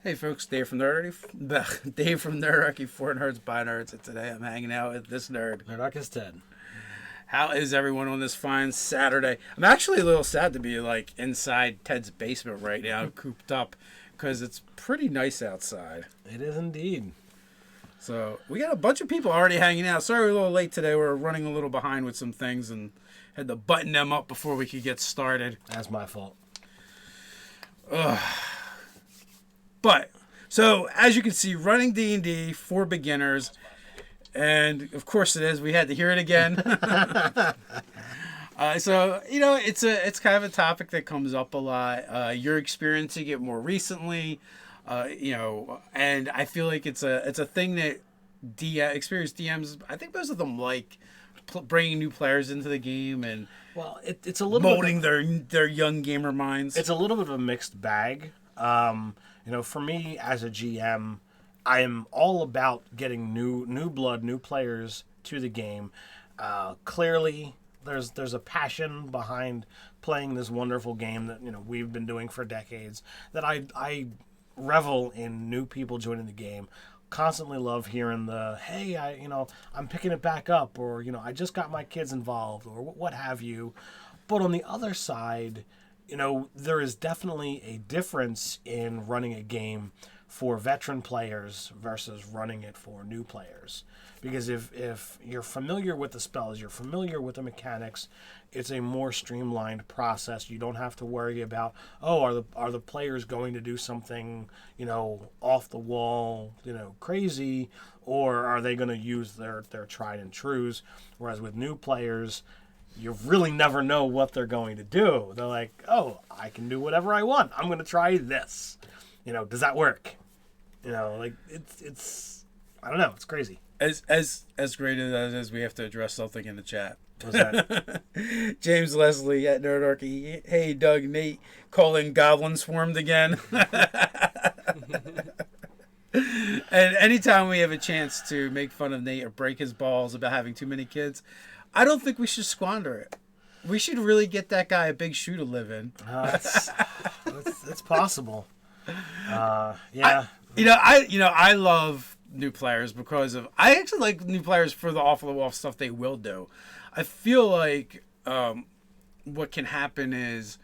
Hey folks, Dave from Dave from Nerdarchy for Nerds by Nerds, and today I'm hanging out with this nerd. Nerdarchist Ted. How is everyone on this fine Saturday? I'm actually a little sad to be like inside Ted's basement right now, cooped up, because it's pretty nice outside. It is indeed. So we got a bunch of people already hanging out. Sorry we're a little late today. We're running a little behind with some things and had to button them up before we could get started. That's my fault. But, so, as you can see, running D&D for beginners, and of course it is, we had to hear it again. So, you know, it's kind of a topic that comes up a lot. You're experiencing it more recently, you know, and I feel like it's a thing that experienced DMs, I think most of them like bringing new players into the game and it's a little molding their young gamer minds. It's a little bit of a mixed bag. You know, for me as a GM, I am all about getting new blood, new players to the game. Clearly, there's a passion behind playing this wonderful game that, you know, we've been doing for decades. That I revel in new people joining the game. Constantly love hearing the, hey, I'm picking it back up, or, you know, I just got my kids involved, or what have you. But on the other side, you know, there is definitely a difference in running a game for veteran players versus running it for new players. Because if you're familiar with the spells, you're familiar with the mechanics, it's a more streamlined process. You don't have to worry about, are the players going to do something, you know, off the wall, you know, crazy, or are they going to use their tried and trues? Whereas with new players, you really never know what they're going to do. They're like, I can do whatever I want. I'm going to try this. You know, does that work? You know, like it's I don't know. It's crazy. As great as that is, we have to address something in the chat. What's that? James Leslie at Nerdarchy. Hey, Doug, Nate, calling Goblin Swarmed again. And anytime we have a chance to make fun of Nate or break his balls about having too many kids, I don't think we should squander it. We should really get that guy a big shoe to live in. It's possible. Yeah. I love new players because I actually like new players for the off the wall stuff they will do. I feel like what can happen is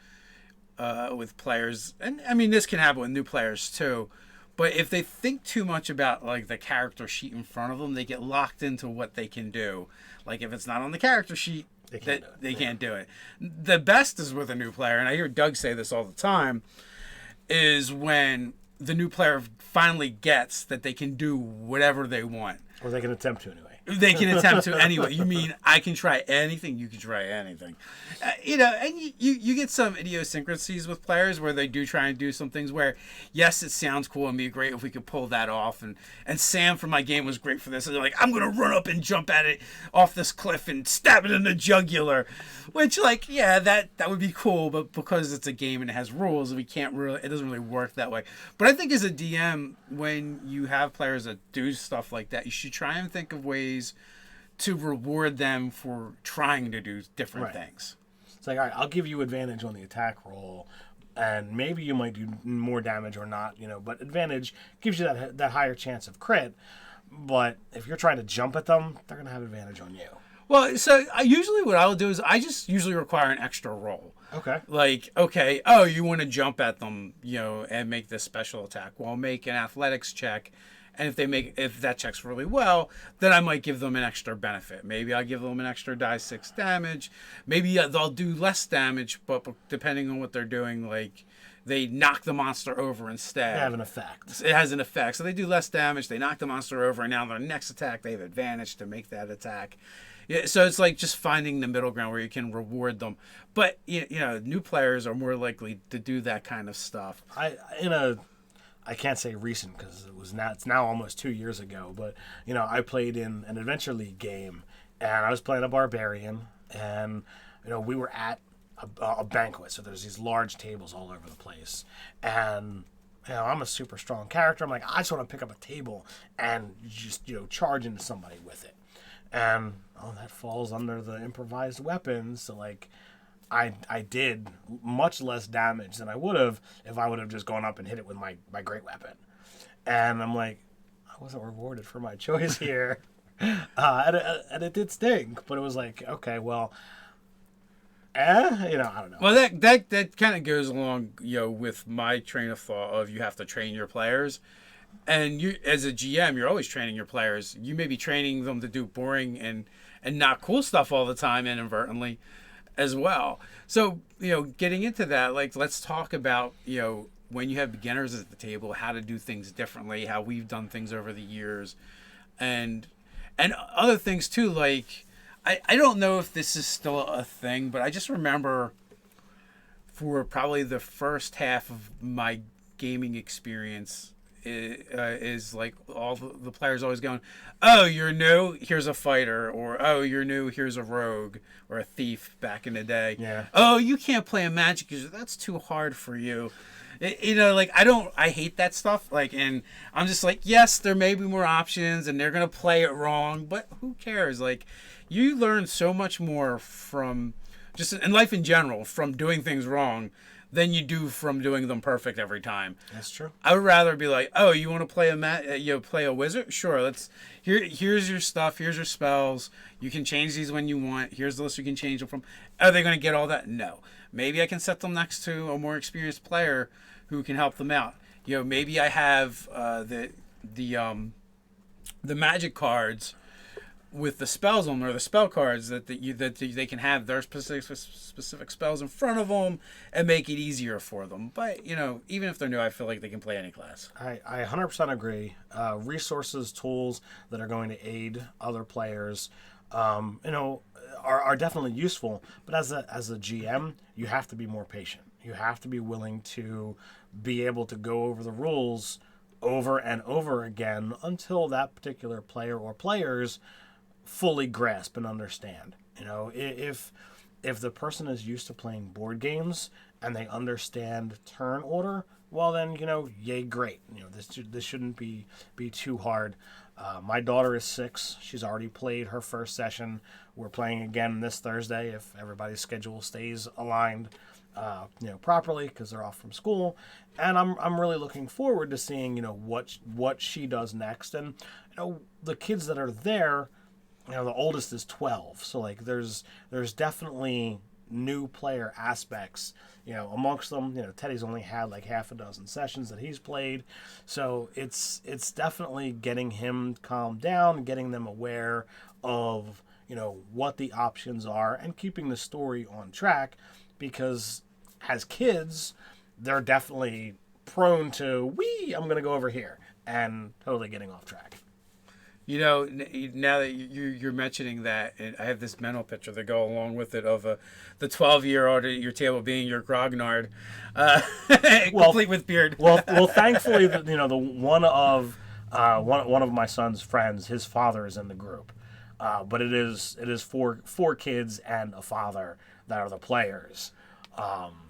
with players, and I mean this can happen with new players too. But if they think too much about like the character sheet in front of them, they get locked into what they can do. Like if it's not on the character sheet, they can't do it. The best is with a new player, and I hear Doug say this all the time, is when the new player finally gets that they can do whatever they want. Or they can attempt to anyway. They can attempt to anyway. You mean I can try anything, you can try anything. You know, and you get some idiosyncrasies with players where they do try and do some things where, yes, it sounds cool and be great if we could pull that off. And Sam from my game was great for this. And they're like, I'm going to run up and jump at it off this cliff and stab it in the jugular. Which, like, yeah, that would be cool. But because it's a game and it has rules, it doesn't really work that way. But I think as a DM, when you have players that do stuff like that, you should try and think of ways to reward them for trying to do different things. It's like, all right, I'll give you advantage on the attack roll, and maybe you might do more damage or not, you know, but advantage gives you that higher chance of crit. But if you're trying to jump at them, they're going to have advantage on you. Well, so usually what I'll do is I just usually require an extra roll. Okay. Like, okay, you want to jump at them, you know, and make this special attack. Well, make an athletics check. And if that checks really well, then I might give them an extra benefit. Maybe I'll give them an extra die 6 damage. Maybe they'll do less damage, but depending on what they're doing, like they knock the monster over instead. They have an effect. It has an effect. So they do less damage. They knock the monster over, and now their next attack, they have advantage to make that attack. Yeah, so it's like just finding the middle ground where you can reward them. But you know, new players are more likely to do that kind of stuff. I can't say recent because it's now almost 2 years ago, but you know, I played in an Adventure League game, and I was playing a barbarian, and you know, we were at a banquet, so there's these large tables all over the place, and you know, I'm a super strong character. I'm like, I just want to pick up a table and just, you know, charge into somebody with it, and that falls under the improvised weapons, so like, I did much less damage than I would have if I would have just gone up and hit it with my great weapon. And I'm like, I wasn't rewarded for my choice here. And it did stink, but it was like, okay, well, I don't know. Well, that kind of goes along, with my train of thought of you have to train your players, and you as a GM, you're always training your players. You may be training them to do boring and not cool stuff all the time, inadvertently, as well. So getting into that, like let's talk about when you have beginners at the table, how to do things differently, how we've done things over the years, and other things too, like. I don't know if this is still a thing, but I just remember for probably the first half of my gaming experience is like all the players always going, oh, you're new, here's a fighter, or oh, you're new, here's a rogue or a thief back in the day. Yeah. Oh, you can't play a magic user, that's too hard for you. I hate that stuff. Like, and I'm just like, yes, there may be more options and they're going to play it wrong, but who cares? Like, you learn so much more from just in life in general from doing things wrong than you do from doing them perfect every time. That's true. I would rather be like, oh, you want to play play a wizard? Sure, here's your stuff, here's your spells. You can change these when you want. Here's the list you can change them from. Are they going to get all that? No. Maybe I can set them next to a more experienced player who can help them out. Maybe I have the magic cards with the spells on them, or the spell cards that they can have their specific spells in front of them and make it easier for them. But even if they're new, I feel like they can play any class. I 100% agree. Resources, tools that are going to aid other players, are definitely useful. But as a GM, you have to be more patient. You have to be willing to be able to go over the rules over and over again until that particular player or players fully grasp and understand. If the person is used to playing board games and they understand turn order, well then, yay, great. This shouldn't be too hard. My daughter is 6. She's already played her first session. We're playing again this Thursday if everybody's schedule stays aligned properly, because they're off from school. And I'm really looking forward to seeing what she does next. And the kids that are there, the oldest is 12, so like there's definitely new player aspects amongst them. Teddy's only had like half a dozen sessions that he's played, so it's definitely getting him calmed down, getting them aware of what the options are, and keeping the story on track, because as kids they're definitely prone to I'm gonna go over here and totally getting off track. Now that you're mentioning that, and I have this mental picture to go along with it of the 12-year-old at your table being your grognard, complete with beard. well, thankfully, the one of my son's friends, his father is in the group, but it is four kids and a father that are the players.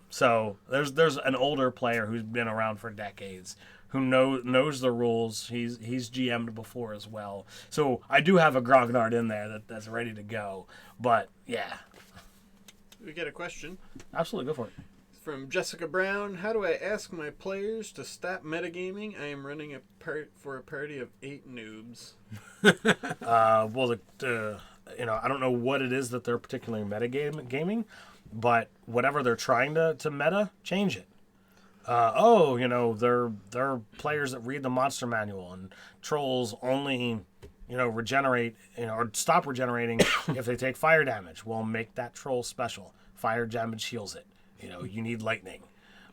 So there's an older player who's been around for decades, who knows the rules. He's GM'd before as well. So I do have a grognard in there that's ready to go. But yeah. We get a question. Absolutely, go for it. From Jessica Brown. How do I ask my players to stop metagaming? I am running for a party of 8 noobs. Well, I don't know what it is that they're particularly metagaming, but whatever they're trying to meta, change it. They're players that read the monster manual, and trolls only, regenerate, or stop regenerating if they take fire damage. Well, make that troll special. Fire damage heals it. You need lightning.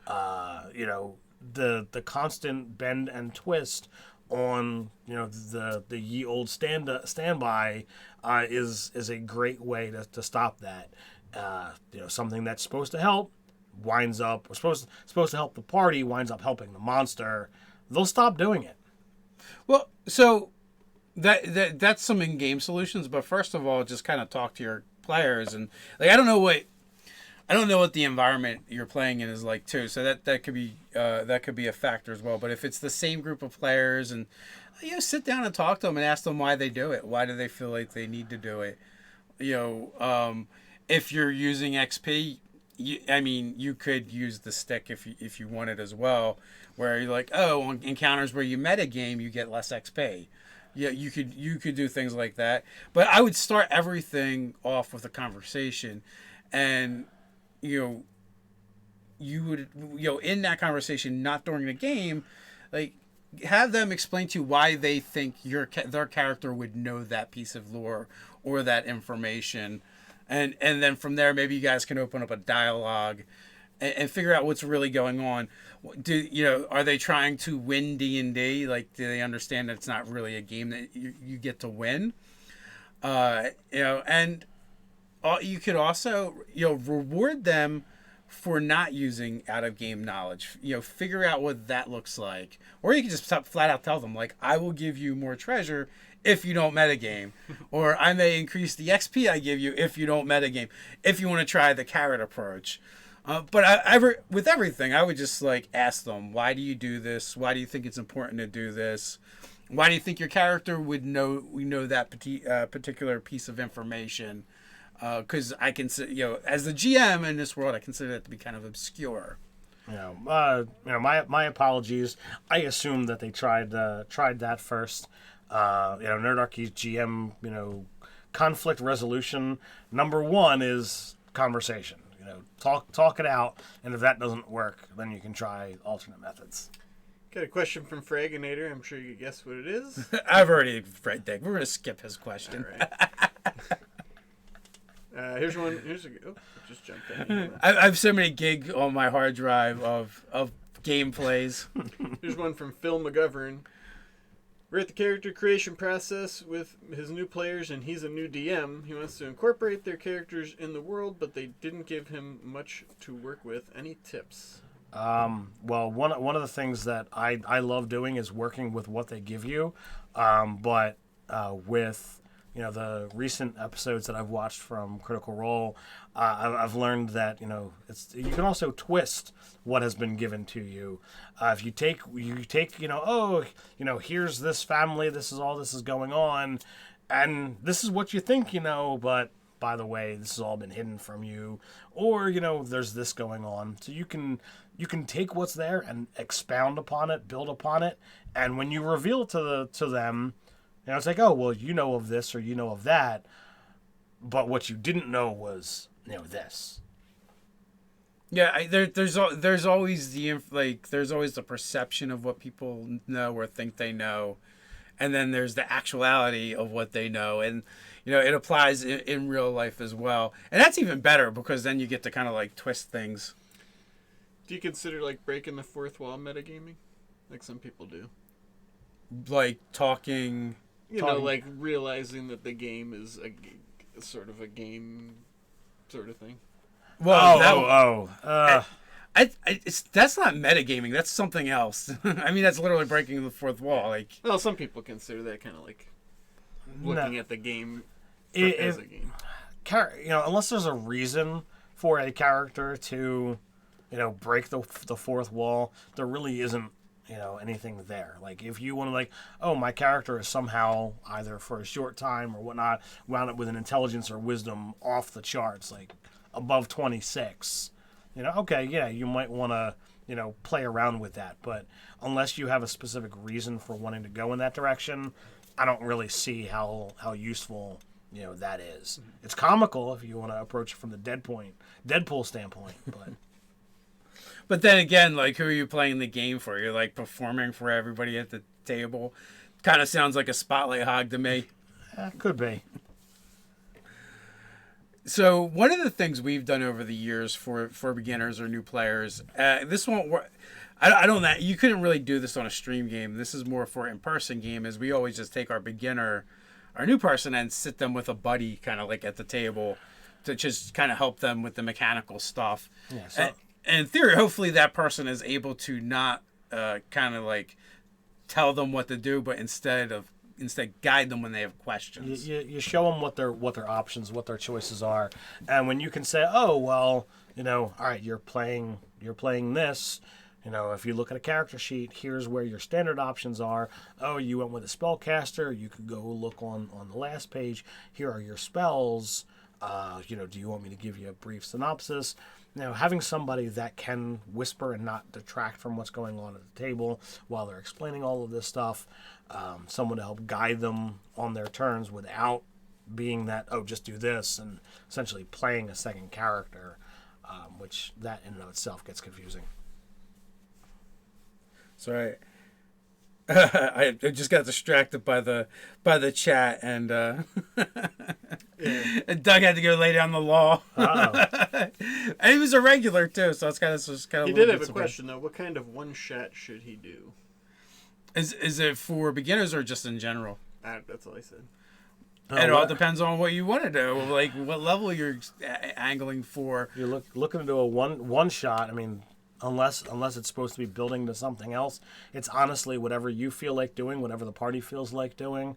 The constant bend and twist on, the ye old standby is a great way to stop that. Something that's supposed to help winds up, or supposed to help the party, winds up helping the monster. They'll stop doing it. Well, so that's some in-game solutions, but first of all, just kind of talk to your players, and like I don't know what the environment you're playing in is like too. So that could be a factor as well. But if it's the same group of players, and sit down and talk to them and ask them why they do it. Why do they feel like they need to do it? If you're using XP, I mean, you could use the stick if you wanted as well, where you're like, oh, on encounters where you metagame, you get less XP. Yeah, you could do things like that. But I would start everything off with a conversation, and you know, you would in that conversation, not during the game, like have them explain to you why they think their character would know that piece of lore or that information. And then from there, maybe you guys can open up a dialogue and figure out what's really going on. Are they trying to win D&D? Like, do they understand that it's not really a game that you get to win? And you could also, reward them for not using out-of-game knowledge. Figure out what that looks like. Or you can just flat out tell them, like, I will give you more treasure if you don't metagame, or I may increase the XP I give you if you don't metagame, if you want to try the carrot approach. But with everything, I would just like ask them, why do you do this? Why do you think it's important to do this? Why do you think your character would know that particular piece of information? Because I consider, as the GM in this world, I consider that to be kind of obscure. My apologies. I assumed that they tried that first. Nerdarchy's GM, conflict resolution number 1 is conversation. Talk it out, and if that doesn't work, then you can try alternate methods. Got a question from Fragginator. I'm sure you can guess what it is. I've already read that. We're going to skip his question. All right. Here's one. Just jumped in. I have so many gig on my hard drive of gameplays. Here's one from Phil McGovern. We're at the character creation process with his new players, and he's a new DM. He wants to incorporate their characters in the world, but they didn't give him much to work with. Any tips? Well, one of the things that I love doing is working with what they give you, but with the recent episodes that I've watched from Critical Role, I've learned that you can also twist what has been given to you. If you take here's this family, this is going on, and this is what you think but by the way, this has all been hidden from you, or there's this going on. So you can take what's there and expound upon it, build upon it, and when you reveal it to them, it's like, oh well, you know of this or you know of that, but what you didn't know was this. Yeah, there's always there's always the perception of what people know or think they know, and then there's the actuality of what they know, and it applies in real life as well, and that's even better because then you get to kind of like twist things. Do you consider like breaking the fourth wall metagaming, like some people do? Like talking. Like realizing that the game is a sort of a game sort of thing. Well, that's not metagaming. That's something else. I mean, that's literally breaking the fourth wall. Like, well, some people consider that kind of like looking at the game as a game. Unless there's a reason for a character to, break the fourth wall, there really isn't anything there. Like if you want to my character is somehow either for a short time or whatnot wound up with an intelligence or wisdom off the charts, like above 26, you might want to play around with that, but unless you have a specific reason for wanting to go in that direction, I don't really see how useful that is. It's comical if you want to approach it from the Deadpool standpoint, but But then again, like, who are you playing the game for? You're, like, performing for everybody at the table. Kind of sounds like a spotlight hog to me. Could be. So, one of the things we've done over the years for beginners or new players, this won't work. I don't know. You couldn't really do this on a stream game. This is more for in-person game, is we always just take our new person, and sit them with a buddy kind of, like, at the table to just kind of help them with the mechanical stuff. Yeah, so... in theory, hopefully that person is able to not kind of like tell them what to do, but instead guide them when they have questions. You show them what their options, what their choices are, and when you can say, oh well, all right, you're playing this. If you look at a character sheet, here's where your standard options are. Oh, you went with a spellcaster. You could go look on the last page. Here are your spells. Do you want me to give you a brief synopsis? having somebody that can whisper and not detract from what's going on at the table while they're explaining all of this stuff, someone to help guide them on their turns without being that, oh, just do this, and essentially playing a second character, which that in and of itself gets confusing. Sorry. I just got distracted by the chat, and and Doug had to go lay down the law. And he was a regular too, so it's kind of. He did have a question though. What kind of one shot should he do? Is it for beginners or just in general? That's all I said. It all depends on what you want to do, like what level you're angling for. You're looking to do a one shot. I mean, unless it's supposed to be building to something else, it's honestly whatever you feel like doing, whatever the party feels like doing.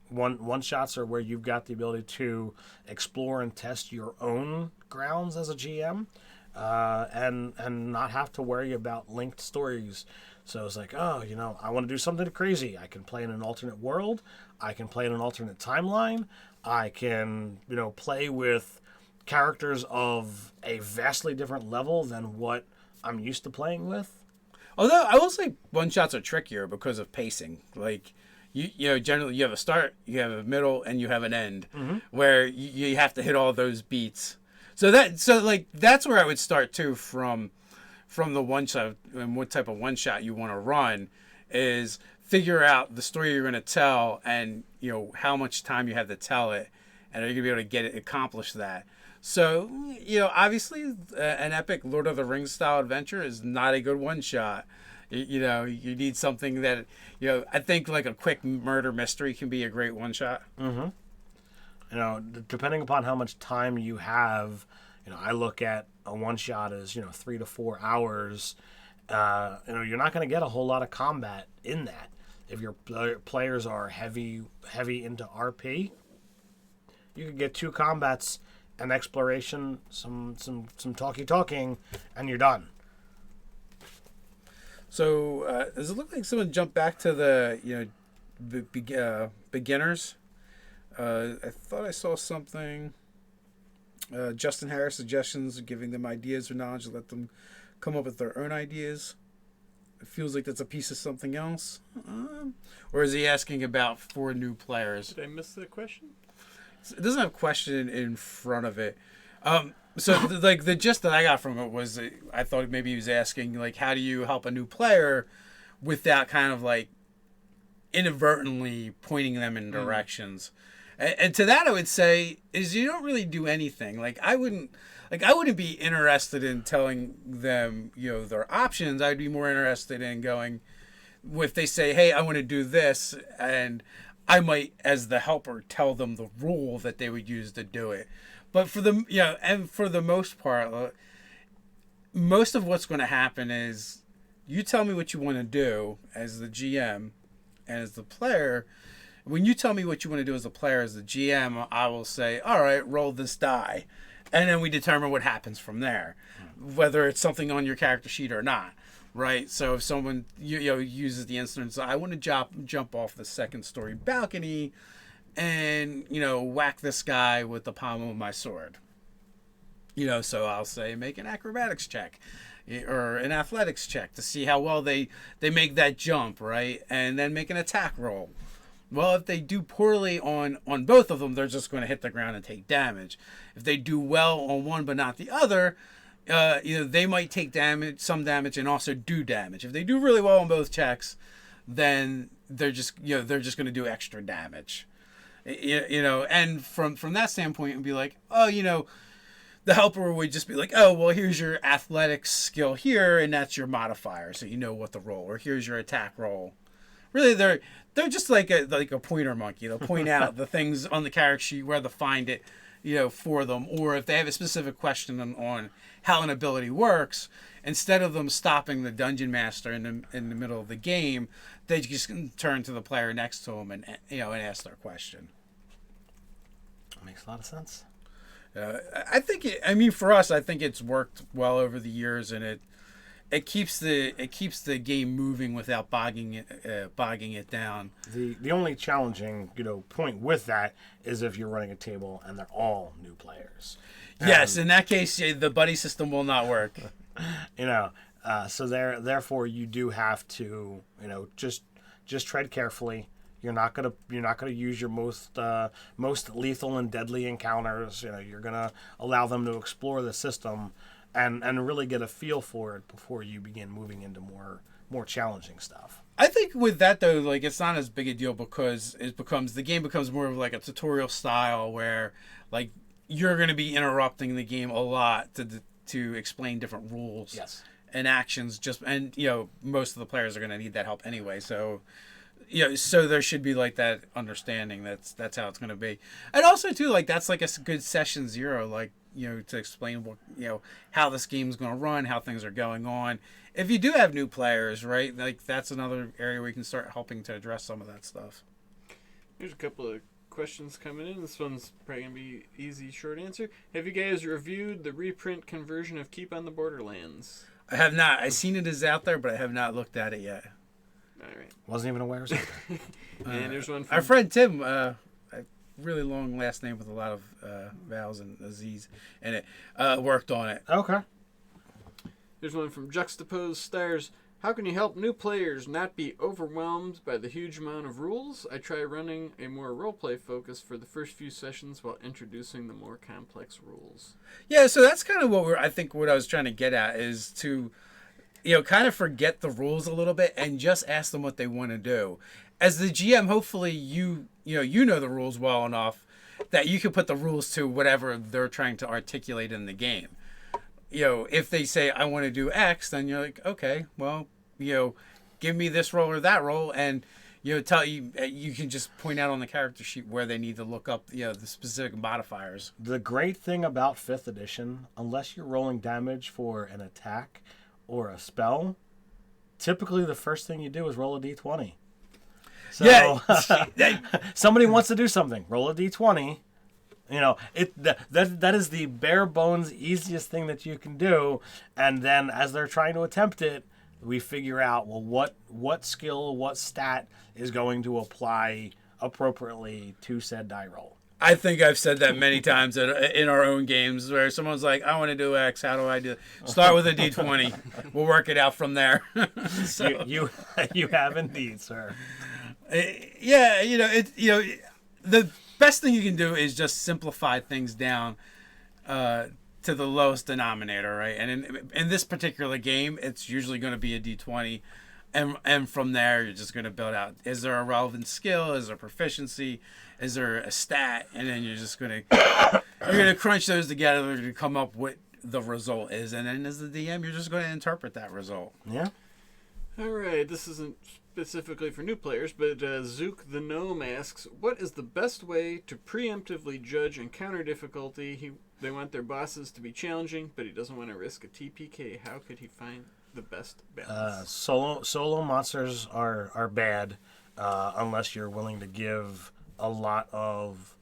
One shots are where you've got the ability to explore and test your own grounds as a GM, and not have to worry about linked stories. So it's like, oh, I want to do something crazy. I can play in an alternate world. I can play in an alternate timeline. I can, play with characters of a vastly different level than what I'm used to playing with. Although I will say one shots are trickier because of pacing. Like generally you have a start, you have a middle, and you have an end, where you have to hit all those beats. So that's where I would start too from the one shot, and what type of one shot you want to run is figure out the story you're going to tell, and how much time you have to tell it, and are you going to be able to accomplish that. So obviously an epic Lord of the Rings style adventure is not a good one shot. You need something that I think like a quick murder mystery can be a great one shot. Depending upon how much time you have, I look at a one shot as 3 to 4 hours. You're not going to get a whole lot of combat in that. If your players are heavy into RP, you could get 2 combats, an exploration, some talking, and you're done. So does it look like someone jumped back to the beginners? I thought I saw something. Justin Harris suggestions, giving them ideas or knowledge to let them come up with their own ideas. It feels like that's a piece of something else. Or is he asking about for new players? Did I miss the question? It doesn't have a question in front of it. So the gist that I got from it was I thought maybe he was asking like, how do you help a new player without kind of like inadvertently pointing them in directions. And to that I would say is you don't really do anything. I wouldn't be interested in telling them, their options. I'd be more interested in going, if they say, hey, I want to do this, and I might, as the helper, tell them the rule that they would use to do it. But for the, and for the most part, most of what's going to happen is you tell me what you want to do as the GM and as the player. When you tell me what you want to do as a player, as the GM, I will say, all right, roll this die. And then we determine what happens from there, whether it's something on your character sheet or not, right? So if someone uses the instance, I want to jump off the second story balcony and, whack this guy with the palm of my sword. So I'll say make an acrobatics check or an athletics check to see how well they make that jump, right? And then make an attack roll. Well, if they do poorly on both of them, they're just going to hit the ground and take damage. If they do well on one but not the other, they might take some damage, and also do damage. If they do really well on both checks, then they're just going to do extra damage. And from that standpoint, it'd be like, the helper would just be like, oh, well, here's your athletics skill here, and that's your modifier, so you know what to roll. Or here's your attack roll. Really, they're just like a pointer monkey. They'll point out the things on the character sheet where to find it, for them. Or if they have a specific question on how an ability works, instead of them stopping the dungeon master in the middle of the game, they just turn to the player next to them and ask their question. That makes a lot of sense. I think for us, I think it's worked well over the years, and it keeps the game moving without bogging it down. The only challenging point with that is if you're running a table and they're all new players. Yes, in that case, the buddy system will not work. So therefore you do have to just tread carefully. You're not gonna use your most lethal and deadly encounters. You're gonna allow them to explore the system and really get a feel for it before you begin moving into more challenging stuff. I think with that though, like it's not as big a deal because the game becomes more of like a tutorial style where like you're going to be interrupting the game a lot to explain different rules. Yes. And actions most of the players are going to need that help anyway. So so there should be like that understanding that's how it's going to be. And also too, like that's like a good session 0, like, to explain what, how this game's going to run, how things are going on. If you do have new players, right? Like that's another area where you can start helping to address some of that stuff. There's a couple of questions coming in. This one's probably going to be easy, short answer. Have you guys reviewed the reprint conversion of Keep on the Borderlands? I have not. I've seen it is out there, but I have not looked at it yet. All right. Wasn't even aware of something. And there's one from... Our friend Tim, a really long last name with a lot of vowels and Z's in it, worked on it. Okay. There's one from Juxtaposed Stars. How can you help new players not be overwhelmed by the huge amount of rules? I try running a more roleplay focus for the first few sessions while introducing the more complex rules. Yeah, so that's kind of what I was trying to get at is to, kind of forget the rules a little bit and just ask them what they want to do. As the GM, hopefully you know the rules well enough that you can put the rules to whatever they're trying to articulate in the game. If they say, I want to do X, then you're like, okay, well, give me this role or that role. And, you can just point out on the character sheet where they need to look up, the specific modifiers. The great thing about 5th edition, unless you're rolling damage for an attack or a spell, typically the first thing you do is roll a d20. So, yeah. Somebody wants to do something, roll a d20. That is the bare bones easiest thing that you can do, and then as they're trying to attempt it, we figure out what skill, what stat is going to apply appropriately to said die roll. I think I've said that many times in our own games where someone's like, I want to do X, how do I do it? Start with a d20. We'll work it out from there. So, you have indeed, sir. Yeah, the best thing you can do is just simplify things down to the lowest denominator, right? And in this particular game, it's usually going to be a d20, and from there you're just going to build out. Is there a relevant skill? Is there proficiency? Is there a stat? And then you're just going to crunch those together to come up with the result is, and then as the DM, you're just going to interpret that result. Yeah. All right, this isn't specifically for new players, but Zook the Gnome asks, what is the best way to preemptively judge encounter difficulty? They want their bosses to be challenging, but he doesn't want to risk a TPK. How could he find the best balance? Solo monsters are bad unless you're willing to give a lot of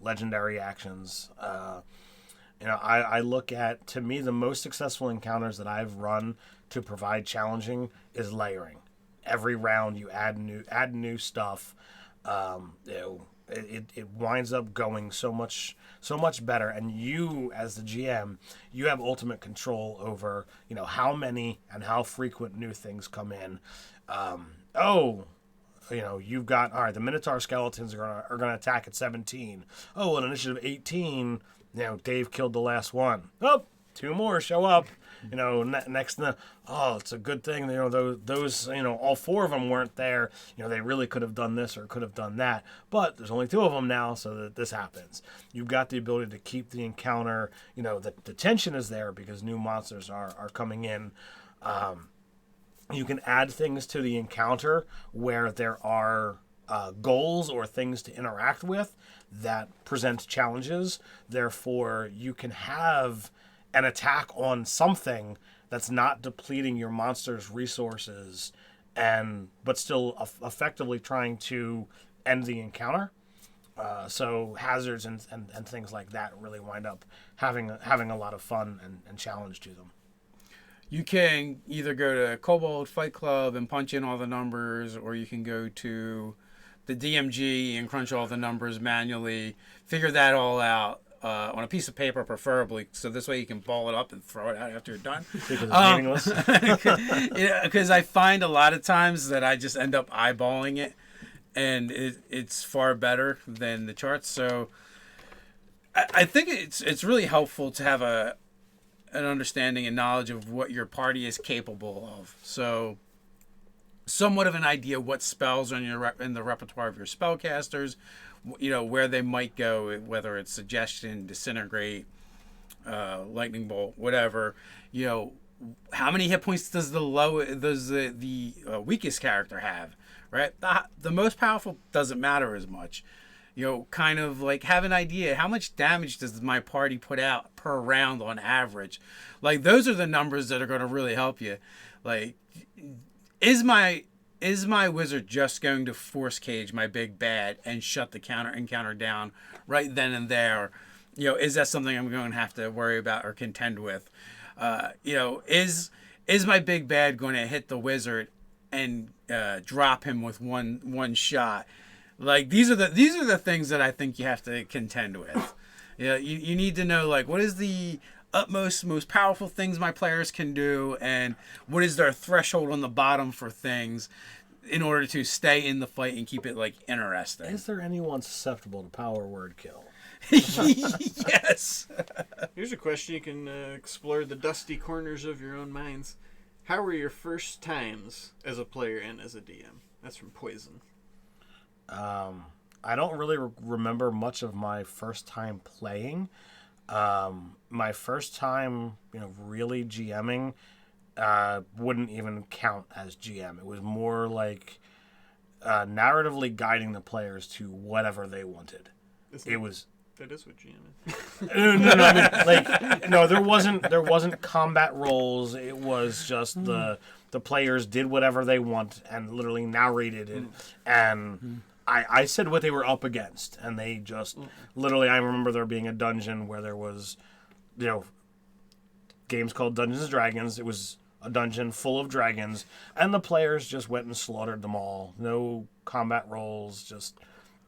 legendary actions. I look at, to me, the most successful encounters that I've run to provide challenging is layering. Every round you add new stuff. It winds up going so much better, and you as the GM, you have ultimate control over how many and how frequent new things come in. You've got, all right, the Minotaur skeletons are gonna attack at 17. Oh, an initiative 18. Dave killed the last one. Oh, 2 more show up. Next, it's a good thing. Those all 4 of them weren't there. They really could have done this or could have done that. But there's only 2 of them now, so that this happens. You've got the ability to keep the encounter. The tension is there because new monsters are coming in. You can add things to the encounter where there are goals or things to interact with that present challenges. Therefore, you can have an attack on something that's not depleting your monster's resources but still effectively trying to end the encounter. So hazards and things like that really wind up having a lot of fun and challenge to them. you can either go to Kobold Fight Club and punch in all the numbers, or you can go to the DMG and crunch all the numbers manually, figure that all out on a piece of paper, preferably, so this way you can ball it up and throw it out after you're done. Because it's meaningless. Because I find a lot of times that I just end up eyeballing it, and it's far better than the charts. So I think it's really helpful to have an understanding and knowledge of what your party is capable of. So somewhat of an idea what spells are in the repertoire of your spellcasters, where they might go, whether it's Suggestion, Disintegrate, Lightning Bolt, whatever. How many hit points does the weakest character have, right? The most powerful doesn't matter as much. Kind of like have an idea, how much damage does my party put out per round on average? Like, those are the numbers that are going to really help you. Like, is my wizard just going to force cage my big bad and shut the encounter down right then and there? Is that something I'm going to have to worry about or contend with? Is my big bad going to hit the wizard and drop him with one shot? Like, these are the things that I think you have to contend with. You need to know, like, what is the utmost, most powerful things my players can do, and what is their threshold on the bottom for things in order to stay in the fight and keep it, like, interesting. Is there anyone susceptible to power word kill? Yes. Here's a question you can explore the dusty corners of your own minds. How were your first times as a player and as a DM? That's from Poison. I don't really remember much of my first time playing. My first time, really GMing, wouldn't even count as GM. It was more like narratively guiding the players to whatever they wanted. That is what GM is. No, there wasn't combat roles. It was just the players did whatever they want and literally narrated it. And I said what they were up against, and they just literally. I remember there being a dungeon where there was, games called Dungeons and Dragons. It was a dungeon full of dragons, and the players just went and slaughtered them all. No combat roles. Just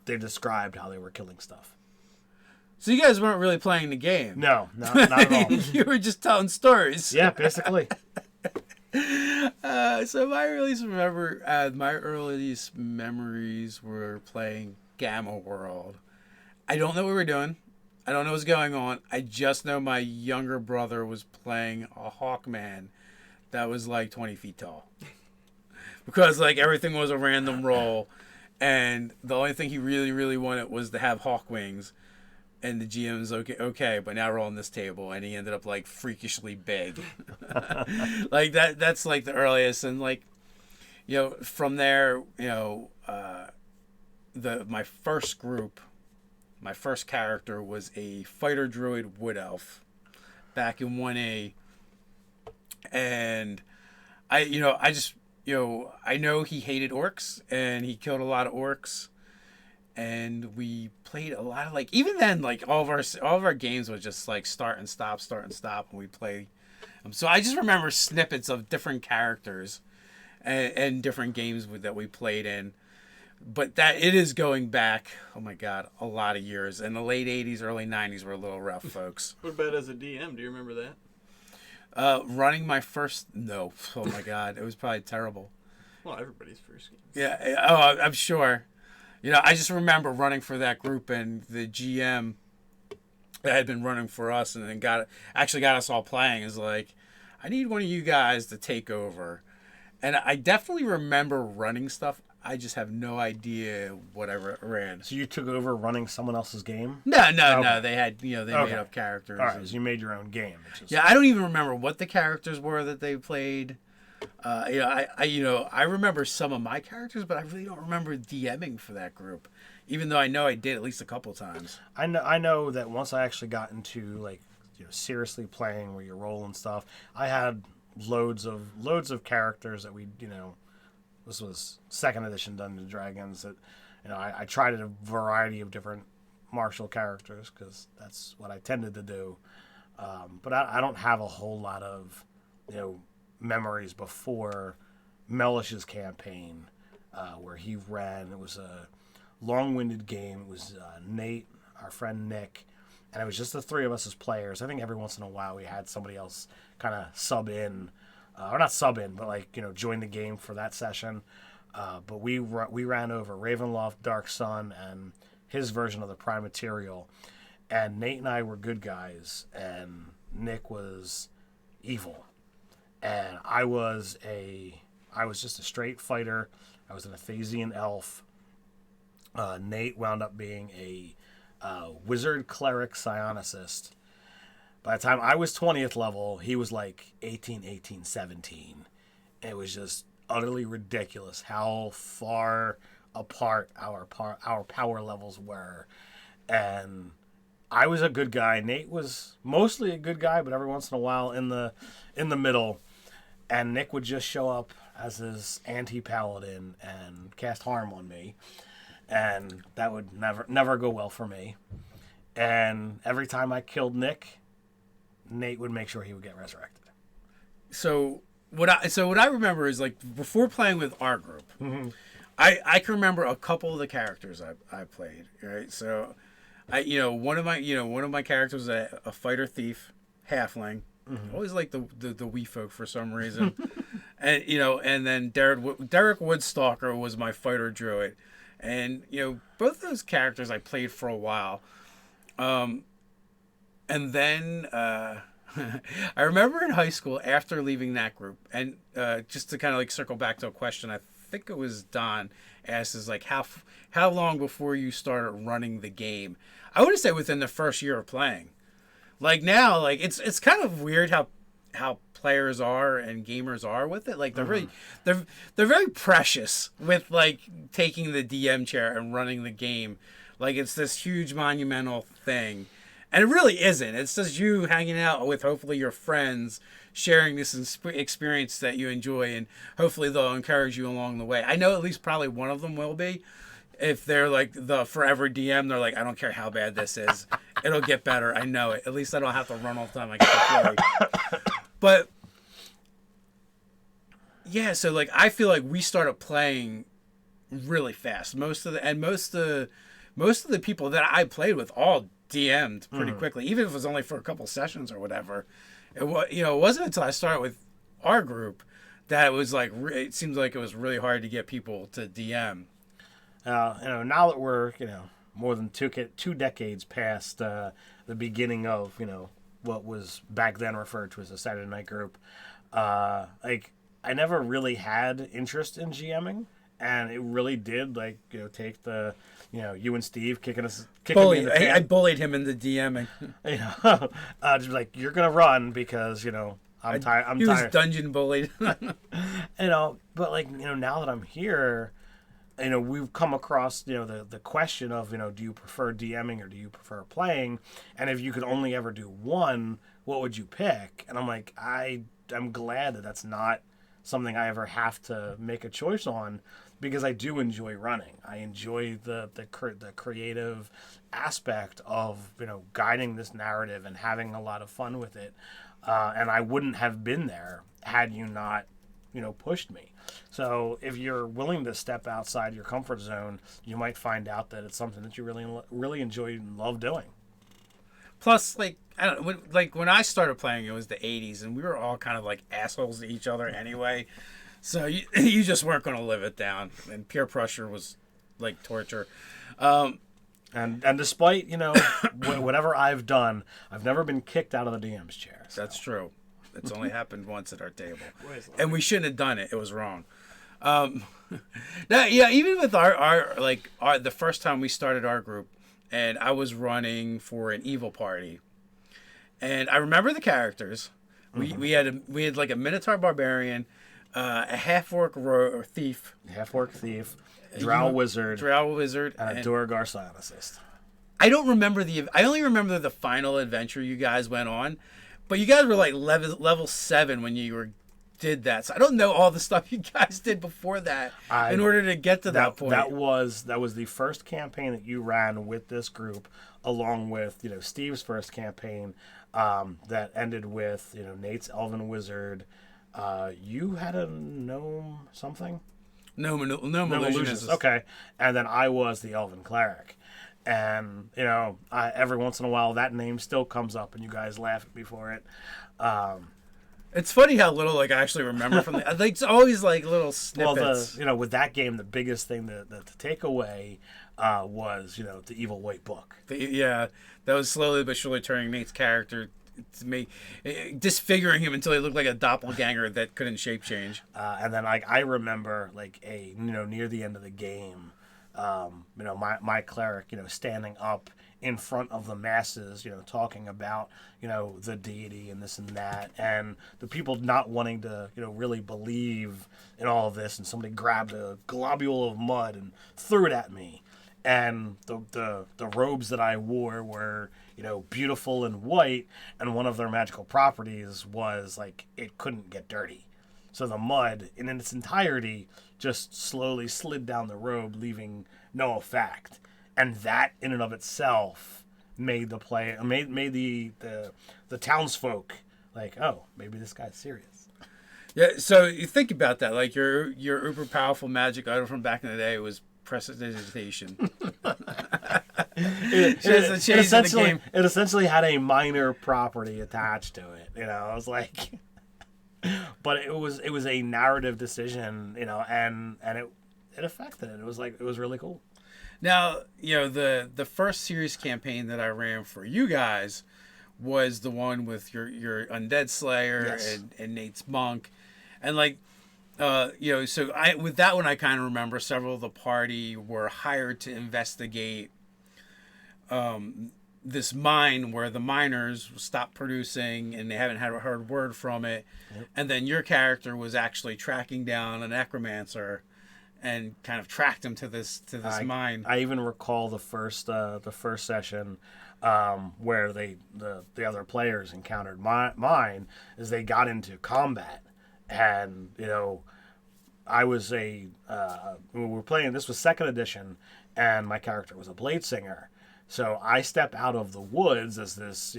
they described how they were killing stuff. So you guys weren't really playing the game. No, not at all. You were just telling stories. Yeah, basically. So my earliest memories were playing Gamma World. I don't know what we were doing. I don't know what's going on. I just know my younger brother was playing a Hawkman that was like 20 feet tall. Because like everything was a random roll, and the only thing he really, really wanted was to have Hawk wings. And the GM's okay, but now we're on this table, and he ended up like freakishly big. Like that's like the earliest, and like, from there, my first group, my first character was a fighter druid wood elf back in 1A. And I know he hated orcs, and he killed a lot of orcs. And we played a lot of even then all of our games was just like start and stop and we play. So I just remember snippets of different characters and different games that we played in. But that it is going back, oh my God, a lot of years. And the late 80s, early 90s were a little rough, folks. What about as a DM? Do you remember that? Running my first, no. Oh my God, it was probably terrible. Well, everybody's first game. Yeah, oh, I'm sure. I just remember running for that group, and the GM that had been running for us and then got us all playing is like, I need one of you guys to take over. And I definitely remember running stuff. I just have no idea what I ran. So you took over running someone else's game? No. They had, they made up characters. All right, so you made your own game. Yeah, I don't even remember what the characters were that they played. I remember some of my characters, but I really don't remember DMing for that group, even though I know I did at least a couple times. I know that once I actually got into seriously playing where you roll and stuff, I had loads of characters that we this was 2nd edition Dungeons and Dragons that I tried a variety of different martial characters because that's what I tended to do, but I don't have a whole lot of memories before Mellish's campaign, where he ran. It was a long-winded game. It was Nate, our friend Nick, and it was just the three of us as players. I think every once in a while we had somebody else kind of sub in, or not sub in, but like, join the game for that session. But we ran over Ravenloft, Dark Sun, and his version of the Prime Material. And Nate and I were good guys, and Nick was evil. And I was just a straight fighter. I was an Athasian elf. Nate wound up being a wizard cleric psionicist. By the time I was 20th level, he was like 18, 17. It was just utterly ridiculous how far apart our power levels were. And I was a good guy. Nate was mostly a good guy, but every once in a while in the middle. And Nick would just show up as his anti-paladin and cast harm on me. And that would never go well for me. And every time I killed Nick, Nate would make sure he would get resurrected. So what I remember is, like, before playing with our group, Mm-hmm. I can remember a couple of the characters I played. Right, so one of my characters was a fighter thief, halfling. Mm-hmm. Always like the wee folk for some reason, and then Derek Woodstalker was my fighter druid, and both those characters I played for a while. And then I remember in high school, after leaving that group, and just to kind of like circle back to a question, I think it was Don asked, is like, how long before you started running the game? I would say within the first year of playing. Like now, like it's kind of weird how players are and gamers are with it. Like they're very precious with like taking the DM chair and running the game. Like it's this huge monumental thing. And it really isn't. It's just you hanging out with hopefully your friends, sharing this experience that you enjoy, and hopefully they'll encourage you along the way. I know at least probably one of them will be. If they're like the forever DM, they're like, I don't care how bad this is. It'll get better. I know it. At least I don't have to run all the time I get to play. But yeah, so like I feel like we started playing really fast. Most of the people that I played with all DM'd pretty quickly, even if it was only for a couple sessions or whatever. It wasn't until I started with our group that it was like it seems like it was really hard to get people to DM. Now that we're more than two decades past the beginning of what was back then referred to as a Saturday night group, like I never really had interest in GMing, and it really did take the you and Steve kicking me in the pants. I bullied him into DMing. Just be like, you're gonna run because I'm tired. He was dungeon bullied. But now that I'm here, we've come across the question of do you prefer DMing or do you prefer playing, and if you could only ever do one, what would you pick? And I'm like, I'm glad that that's not something I ever have to make a choice on, because I do enjoy running. I enjoy the creative aspect of guiding this narrative and having a lot of fun with it, and I wouldn't have been there had you not pushed me. So if you're willing to step outside your comfort zone, you might find out that it's something that you really enjoy and love doing. Plus, like, I don't know, when I started playing, it was the 80s, and we were all kind of like assholes to each other anyway. So you just weren't going to live it down, and peer pressure was like torture. And despite whatever I've done, I've never been kicked out of the DM's chair. So. That's true. It's only happened once at our table, and we shouldn't have done it. It was wrong. Even with our the first time we started our group, and I was running for an evil party, and I remember the characters. We had like a Minotaur barbarian, a half-orc thief, drow wizard, and a Duergar psionicist. I only remember the final adventure you guys went on, but you guys were like level 7 when you did that. So I don't know all the stuff you guys did before that in order to get to that point. That was the first campaign that you ran with this group, along with Steve's first campaign that ended with Nate's elven wizard, You had a gnome something? No Gnome illusionist. Okay. And then I was the elven cleric. And, every once in a while that name still comes up and you guys laugh at me for it. It's funny how little I actually remember from the. Like, it's always like little snippets. Well, with that game, the biggest thing to take away was, the evil white book. That was slowly but surely turning Nate's character to me, disfiguring him until he looked like a doppelganger that couldn't shape change. And then, I remember, near the end of the game, my cleric, standing up in front of the masses, talking about, the deity and this and that, and the people not wanting to, really believe in all of this, and somebody grabbed a globule of mud and threw it at me, and the robes that I wore were, beautiful and white, and one of their magical properties was, it couldn't get dirty. So the mud, in its entirety, just slowly slid down the robe, leaving no effect. And that, in and of itself, made the townsfolk oh, maybe this guy's serious. Yeah, so you think about that, like your uber powerful magic item from back in the day was prestidigitation. It essentially had a minor property attached to it. I was like, but it was a narrative decision, and it affected it. It was really cool. Now, the first series campaign that I ran for you guys was the one with your Undead Slayer, yes, and Nate's Monk. And so with that one, I kind of remember several of the party were hired to investigate this mine where the miners stopped producing and they haven't heard word from it. Yep. And then your character was actually tracking down a necromancer and kind of tracked him to this mine. I even recall the first session where the other players encountered mine as they got into combat, and I was we were playing. This was 2nd edition, and my character was a blade singer. So I step out of the woods as this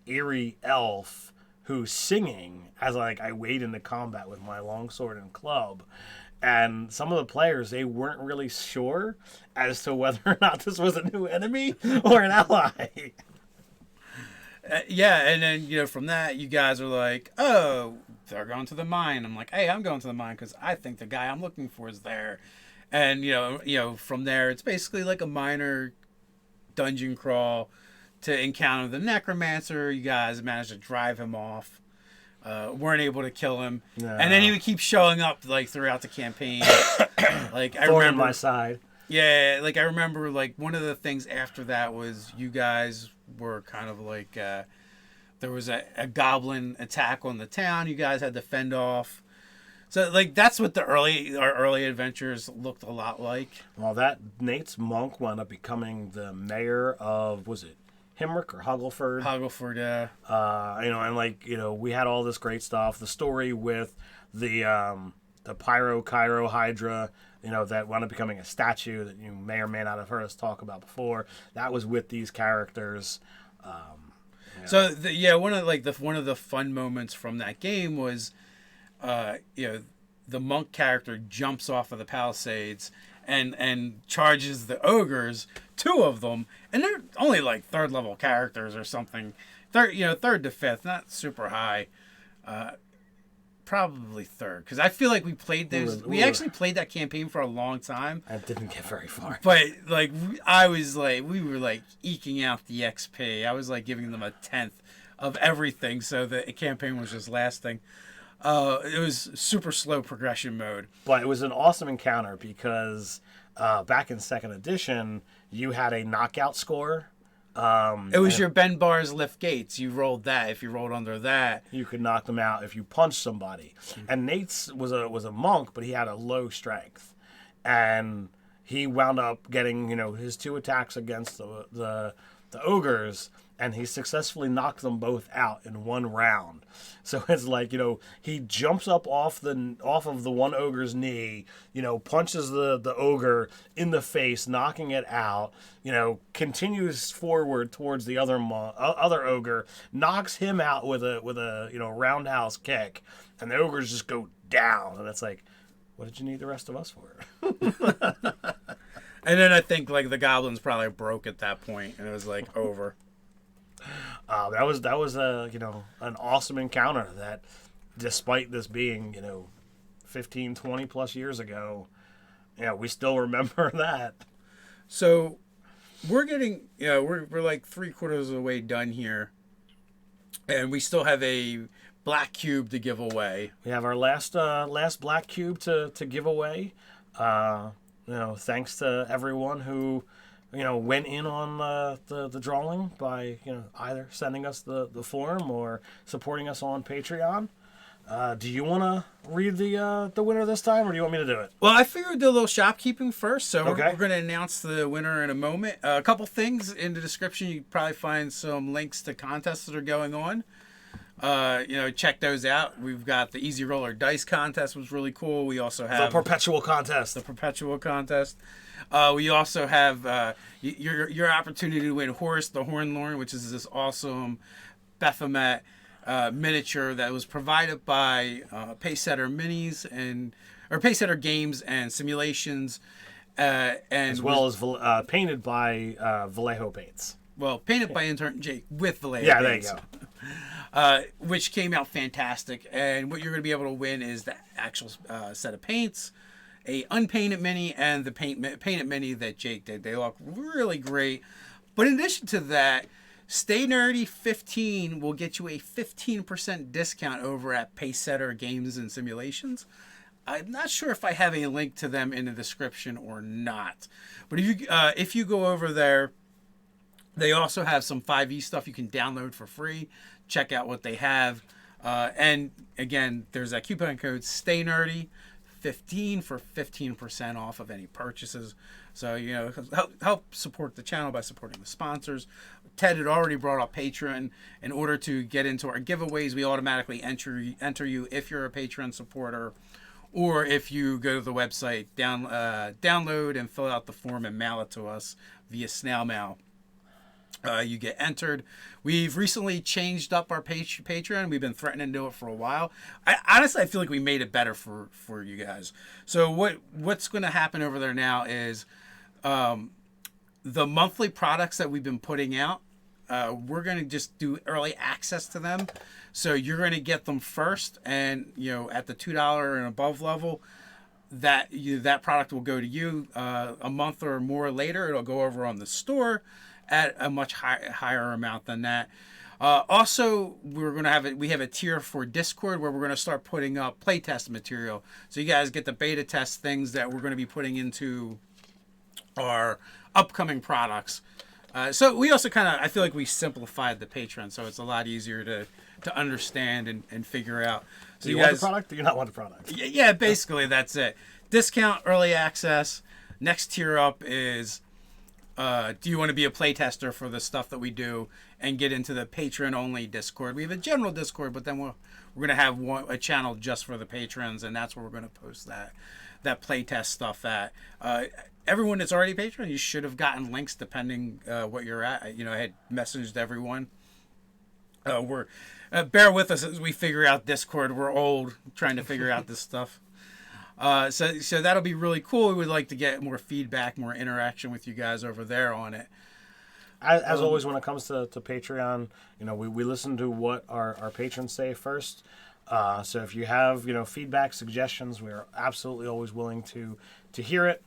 eerie elf who's singing as I wade into combat with my longsword and club. And some of the players, they weren't really sure as to whether or not this was a new enemy or an ally. And then, from that, you guys are like, oh, they're going to the mine. I'm like, hey, I'm going to the mine because I think the guy I'm looking for is there. And, from there, it's basically like a minor dungeon crawl to encounter the necromancer. You guys managed to drive him off. Weren't able to kill him, and then he would keep showing up throughout the campaign. I remember my side. Yeah, I remember one of the things after that was you guys were kind of there was a goblin attack on the town. You guys had to fend off. So that's what our early adventures looked a lot like. Well, that Nate's Monk wound up becoming the mayor of, was it Himrick or Hoggleford? Hoggleford, yeah. And we had all this great stuff. The story with the Pyro Hydra, that wound up becoming a statue that you may or may not have heard us talk about before. That was with these characters. So one of the fun moments from that game was, the monk character jumps off of the palisades and charges the ogres, 2 of them, and they're only 3rd level characters or something. 3rd to 5th, not super high. Probably 3rd, because I feel like we played those. We actually played that campaign for a long time. I didn't get very far. But we were eking out the XP. I was giving them a 10th of everything, so the campaign was just lasting. It was super slow progression mode. But it was an awesome encounter because back in 2nd edition, you had a knockout score. It was your Ben Bar's lift gates. You rolled that. If you rolled under that, you could knock them out if you punched somebody. And Nate's was a monk, but he had a low strength, and he wound up getting his 2 attacks against the ogres, and he successfully knocked them both out in one round. So it's like, he jumps up off of the one ogre's knee, punches the ogre in the face, knocking it out, continues forward towards the other ogre, knocks him out with a roundhouse kick, and the ogres just go down. And it's like, what did you need the rest of us for? And then I think like the goblins probably broke at that point, and it was like over. That was an awesome encounter that, despite this being 15, 20 plus years ago, we still remember that. So we're getting we're like 3/4 of the way done here, and we still have a black cube to give away. We have our last black cube to give away. Thanks to everyone who went in on the drawing by either sending us the form or supporting us on Patreon. Do you want to read the winner this time, or do you want me to do it? Well, I figured do a little shopkeeping first, so Okay. we're going to announce the winner in a moment. A couple things in the description. You probably find some links to contests that are going on. Check those out. We've got the Easy Roller Dice Contest, was really cool. We also have The perpetual contest. We also have your opportunity to win Horus the Hornlorn, which is this awesome Baphomet miniature that was provided by Pacesetter Minis or Pacesetter Games and Simulations, and as well as painted by Vallejo Paints. Well, painted by intern Jake with Vallejo. Yeah, Paints. there you go. Which came out fantastic, and what you're going to be able to win is the actual set of paints, a unpainted mini, and the painted mini that Jake did. They look really great. But in addition to that, Stay Nerdy 15 will get you a 15% discount over at Pacesetter Games and Simulations. I'm not sure if I have a link to them in the description or not. But if you go over there, they also have some 5e stuff you can download for free. Check out what they have. And again, there's that coupon code STAYNERDY15 for 15% off of any purchases. So, help support the channel by supporting the sponsors. Ted had already brought up Patreon. In order to get into our giveaways, we automatically enter you if you're a Patreon supporter, or if you go to the website, download and fill out the form and mail it to us via snail mail. You get entered. We've recently changed up our Patreon. We've been threatening to do it for a while. I feel like we made it better for you guys. So what's going to happen over there now is the monthly products that we've been putting out, we're going to just do early access to them. So you're going to get them first, and at the $2 and above level, that product will go to you. A month or more later, it'll go over on the store at a much higher amount than that. Also, we have a tier for Discord where we're going to start putting up playtest material. So you guys get the beta test things that we're going to be putting into our upcoming products. So we also I feel like we simplified the Patreon, so it's a lot easier to understand and figure out. So do you want the product? Do you not want the product? Yeah, basically that's it. Discount, early access. Next tier up is, do you want to be a playtester for the stuff that we do and get into the Patreon-only Discord? We have a general Discord, but then we're going to have a channel just for the patrons, and that's where we're going to post that playtest stuff at. Everyone that's already Patreon, you should have gotten links depending what you're at. I had messaged everyone. Bear with us as we figure out Discord. We're old trying to figure out this stuff. So that'll be really cool. We would like to get more feedback, more interaction with you guys over there on it. As always, when it comes to Patreon, we listen to what our patrons say first. So if you have feedback, suggestions, we are absolutely always willing to hear it.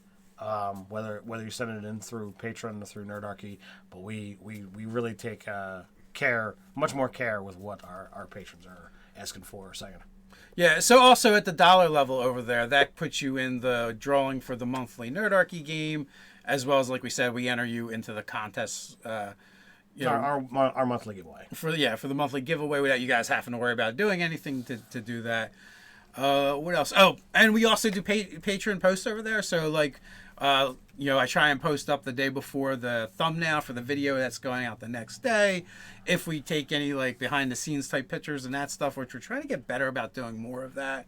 Whether you send it in through Patreon or through Nerdarchy, but we really take much more care with what our patrons are asking for or saying. Yeah, so also at the $1 level over there, that puts you in the drawing for the monthly Nerdarchy game, as well as, like we said, we enter you into the contest. Our monthly giveaway. For the monthly giveaway, without you guys having to worry about doing anything to do that. What else? Oh, and we also do Patreon posts over there. So, I try and post up the day before the thumbnail for the video that's going out the next day. If we take any like behind the scenes type pictures and that stuff, which we're trying to get better about doing more of that.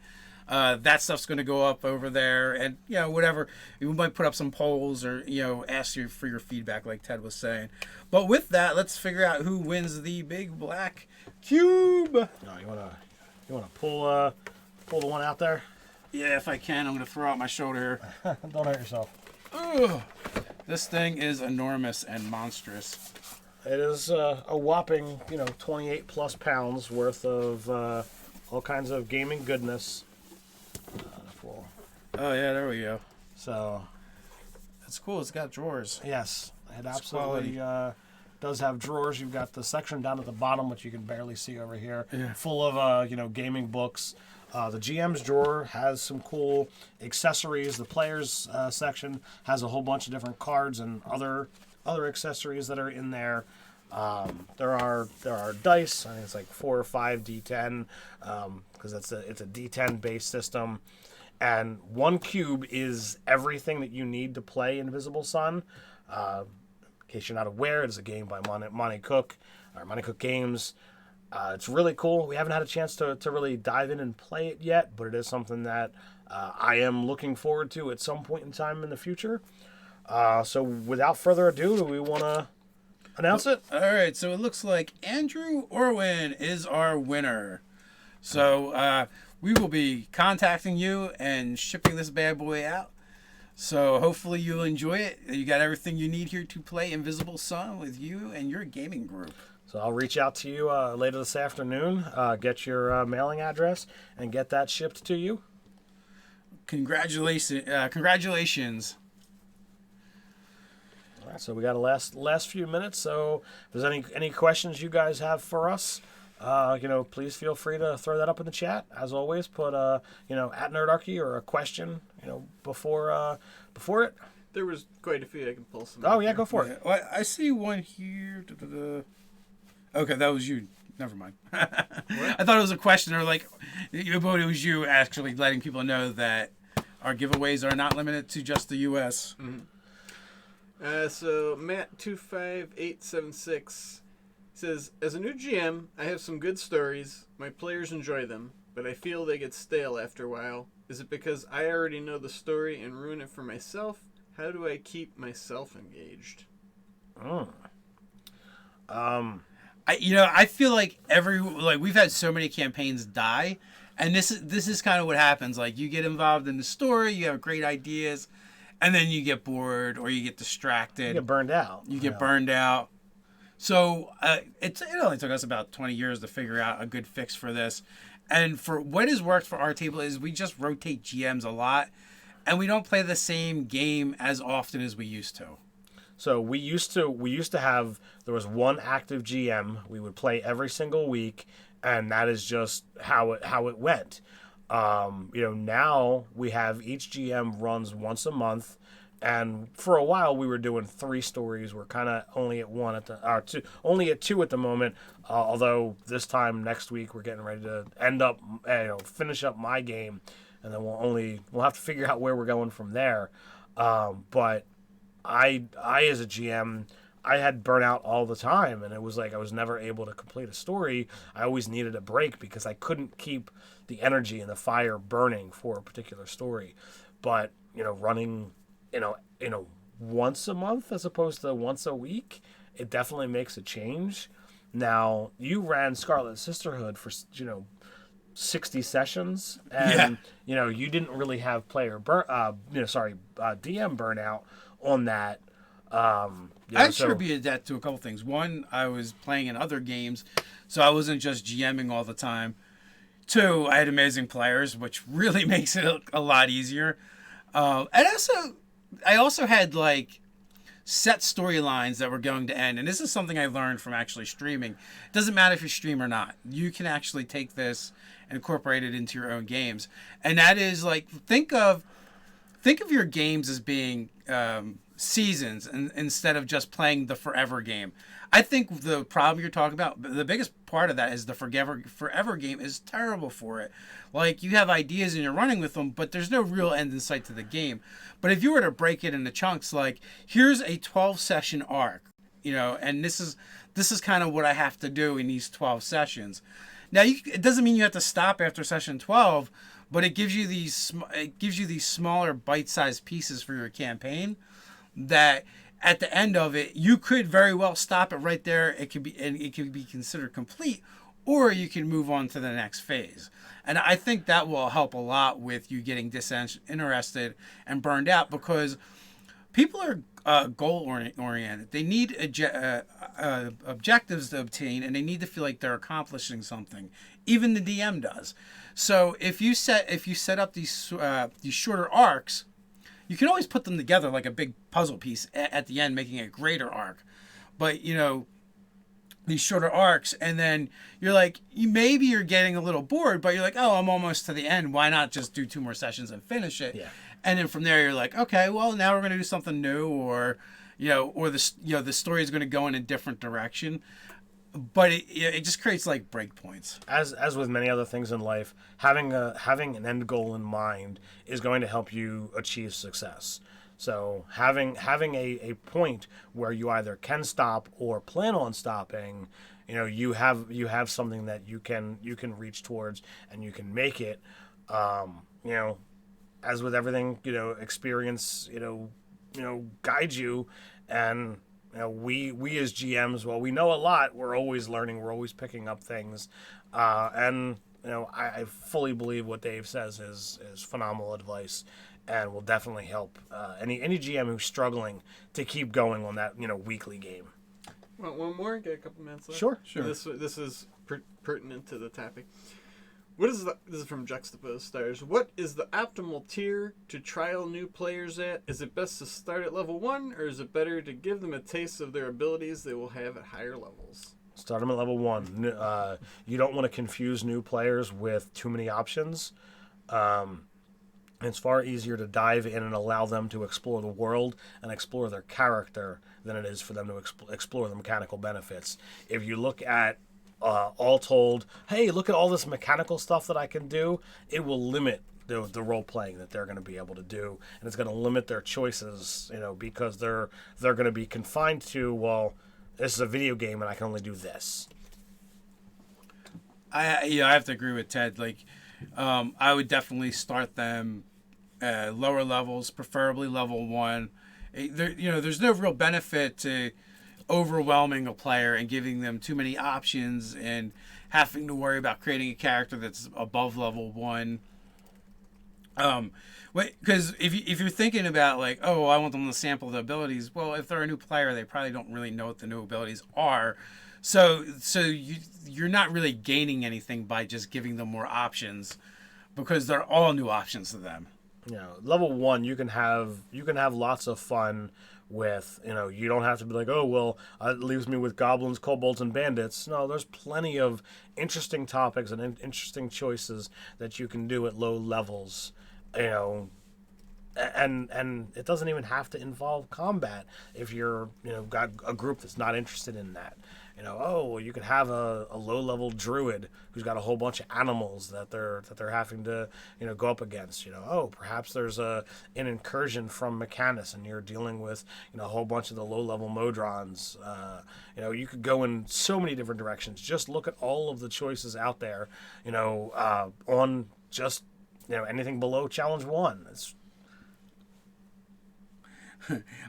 That stuff's going to go up over there, and whatever, we might put up some polls or ask you for your feedback, like Ted was saying. But with that, let's figure out who wins the big black cube. No, you wanna pull the one out there? Yeah, if I can, I'm going to throw out my shoulder here. Don't hurt yourself. Ugh. This thing is enormous and monstrous. It is a whopping 28 plus pounds worth of all kinds of gaming goodness. Oh yeah, there we go. So that's cool. It's got drawers. Yes, it absolutely does have drawers. You've got the section down at the bottom, which you can barely see over here, full of gaming books. The GM's drawer has some cool accessories. The players section has a whole bunch of different cards and other accessories that are in there. There are dice. I think it's like 4 or 5 D10 because it's a D10 based system. And one cube is everything that you need to play Invisible Sun. In case you're not aware, it's a game by Monte Cook Games. It's really cool. We haven't had a chance to really dive in and play it yet, but it is something that I am looking forward to at some point in time in the future. So without further ado, do we want to announce it? All right, so it looks like Andrew Orwin is our winner. So we will be contacting you and shipping this bad boy out. So hopefully you'll enjoy it. You got everything you need here to play Invisible Sun with you and your gaming group. So I'll reach out to you later this afternoon, get your mailing address, and get that shipped to you. Congratulations. All right, so we got a last few minutes. So if there's any questions you guys have for us, please feel free to throw that up in the chat. As always, put at Nerdarchy or a question, before it. There was quite a few. I can pull some. Oh yeah, go for it. Well, I see one here. Okay, that was you. Never mind. I thought it was a question, or but it was you actually letting people know that our giveaways are not limited to just the U.S. Mm-hmm. So Matt25876 says, as a new GM, I have some good stories. My players enjoy them, but I feel they get stale after a while. Is it because I already know the story and ruin it for myself? How do I keep myself engaged? I feel like we've had so many campaigns die, and this is kind of what happens. Like, you get involved in the story, you have great ideas, and then you get bored or you get distracted. You get burned out. Burned out. So it only took us about 20 years to figure out a good fix for this. And for what has worked for our table is we just rotate GMs a lot, and we don't play the same game as often as we used to. So we used to have, there was one active GM. We would play every single week, and that is just how it went. Now we have each GM runs once a month, and for a while we were doing 3 stories. We're kind of only at only at 2 at the moment. Although this time next week we're getting ready to finish up my game, and then we'll have to figure out where we're going from there. But I as a GM, I had burnout all the time, and it was like I was never able to complete a story. I always needed a break because I couldn't keep the energy and the fire burning for a particular story. But running once a month as opposed to once a week, it definitely makes a change. Now, you ran Scarlet Sisterhood for 60 sessions, and you didn't really have DM burnout on that. I attributed that to a couple things. One, I was playing in other games, so I wasn't just GMing all the time. 2, I had amazing players, which really makes it a lot easier. And I also had set storylines that were going to end, and this is something I learned from actually streaming. It doesn't matter if you stream or not. You can actually take this and incorporate it into your own games, and that is think of your games as being seasons instead of just playing the forever game. I think the problem you're talking about, the biggest part of that is the forever game is terrible for it. Like, you have ideas and you're running with them, but there's no real end in sight to the game. But if you were to break it into chunks, like, here's a 12 session arc, and this is kind of what I have to do in these 12 sessions. Now, it doesn't mean you have to stop after session 12, but it gives you these smaller bite-sized pieces for your campaign that at the end of it, you could very well stop it right there. It could be considered complete, or you can move on to the next phase. And I think that will help a lot with you getting disinterested and burned out, because people are goal oriented. They need objectives to obtain, and they need to feel like they're accomplishing something. Even the DM does. So if you set up these shorter arcs, you can always put them together like a big puzzle piece at the end, making a greater arc. But, these shorter arcs, and then you're like, maybe you're getting a little bored, but you're like, oh, I'm almost to the end. Why not just do 2 more sessions and finish it? Yeah. And then from there, you're like, okay, well, now we're going to do something new, or the story is going to go in a different direction. But it just creates like breakpoints. As with many other things in life, having an end goal in mind is going to help you achieve success. So having a point where you either can stop or plan on stopping, you have something that you can reach towards, and you can make it. As with everything, experience, guides you, and we as GMs, well, we know a lot. We're always learning. We're always picking up things, and I fully believe what Dave says is phenomenal advice, and will definitely help any GM who's struggling to keep going on that weekly game. Well, one more. Get a couple minutes left. Sure. This is pertinent to the topic. This is from Juxtaposed Stars. What is the optimal tier to trial new players at? Is it best to start at level 1, or is it better to give them a taste of their abilities they will have at higher levels? Start them at level 1. You don't want to confuse new players with too many options. It's far easier to dive in and allow them to explore the world and explore their character than it is for them to explore the mechanical benefits. If you look at all told, hey, look at all this mechanical stuff that I can do, it will limit the role playing that they're going to be able to do, and it's going to limit their choices, because they're going to be confined to, well, this is a video game and I can only do this. I have to agree with Ted. Like, I would definitely start them lower levels, preferably level 1. There's no real benefit to overwhelming a player and giving them too many options and having to worry about creating a character that's above level 1. Because if you're thinking about like, oh, I want them to sample the abilities, well, if they're a new player, they probably don't really know what the new abilities are. So you're not really gaining anything by just giving them more options, because they're all new options to them. Level 1, you can have lots of fun with, you don't have to be like, oh, well, it leaves me with goblins, kobolds, and bandits. No, there's plenty of interesting topics and interesting choices that you can do at low levels, and it doesn't even have to involve combat if you're, got a group that's not interested in that. You could have a low-level druid who's got a whole bunch of animals that they're having to, go up against. Perhaps there's an incursion from Mechanus, and you're dealing with, a whole bunch of the low-level Modrons. You could go in so many different directions. Just look at all of the choices out there, on just, anything below Challenge 1.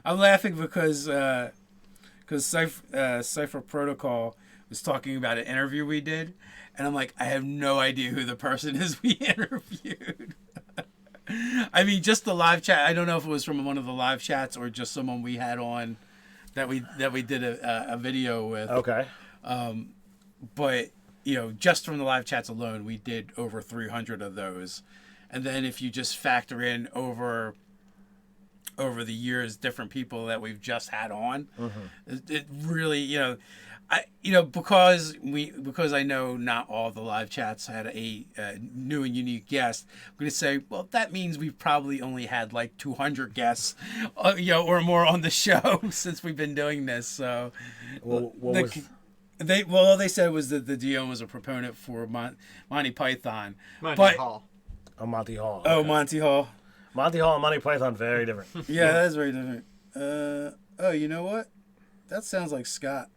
I'm laughing because Cypher Protocol was talking about an interview we did, and I'm like, I have no idea who the person is we interviewed. I mean, just the live chat. I don't know if it was from one of the live chats or just someone we had on that we did a video with. Okay. But just from the live chats alone, we did over 300 of those, and then if you just factor in over the years different people that we've just had on, it really, because I know not all the live chats had a new and unique guest. I'm going to say, well, that means we've probably only had like 200 guests, or more on the show since we've been doing this. So, they said was that the DM was a proponent for Monty Python, Monty Hall. Oh, Monty Hall. Oh, Okay. Monty Hall. Monty Hall and Monty Python, very different. Yeah, that is very different. You know what? That sounds like Scott.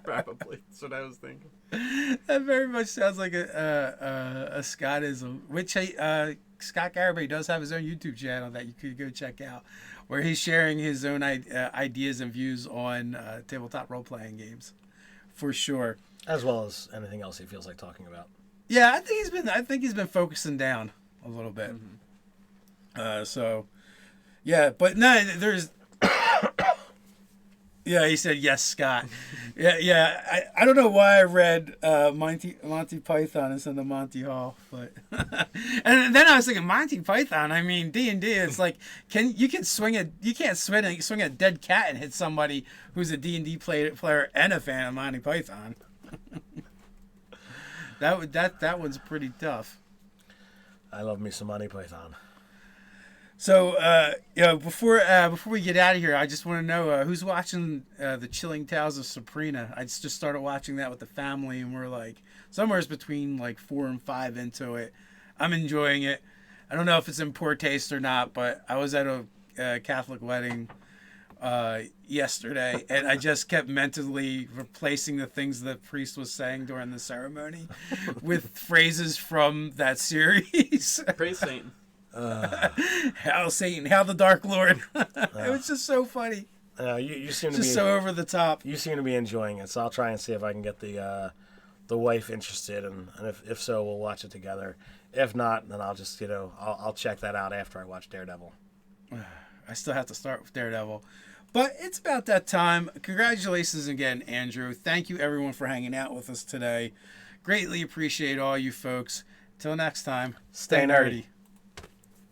Probably. That's what I was thinking. That very much sounds like a Scottism. Which Scott Garibay does have his own YouTube channel that you could go check out, where he's sharing his own ideas and views on tabletop role-playing games, for sure. As well as anything else he feels like talking about. Yeah, I think he's been focusing down a little bit. Mm-hmm. Yeah, but no, there's. Yeah, he said yes, Scott. Yeah. I don't know why I read Monty Python instead of Monty Hall, but and then I was thinking Monty Python. I mean D&D. It's like you can't swing a dead cat and hit somebody who's a D&D player and a fan of Monty Python. That one's pretty tough. I love me some Monty Python. So, before we get out of here, I just want to know who's watching The Chilling Tales of Sabrina. I just started watching that with the family, and we're like somewhere between like 4 and 5 into it. I'm enjoying it. I don't know if it's in poor taste or not, but I was at a Catholic wedding yesterday, and I just kept mentally replacing the things the priest was saying during the ceremony with phrases from that series. Praise Satan. Hail Satan, hail the Dark Lord. It was just so funny. You seem to Just be so over the top. You seem to be enjoying it, so I'll try and see if I can get the wife interested, and if so, we'll watch it together. If not, then I'll just I'll check that out after I watch Daredevil. I still have to start with Daredevil, but it's about that time. Congratulations again, Andrew. Thank you everyone for hanging out with us today. Greatly appreciate all you folks. Till next time, stay nerdy.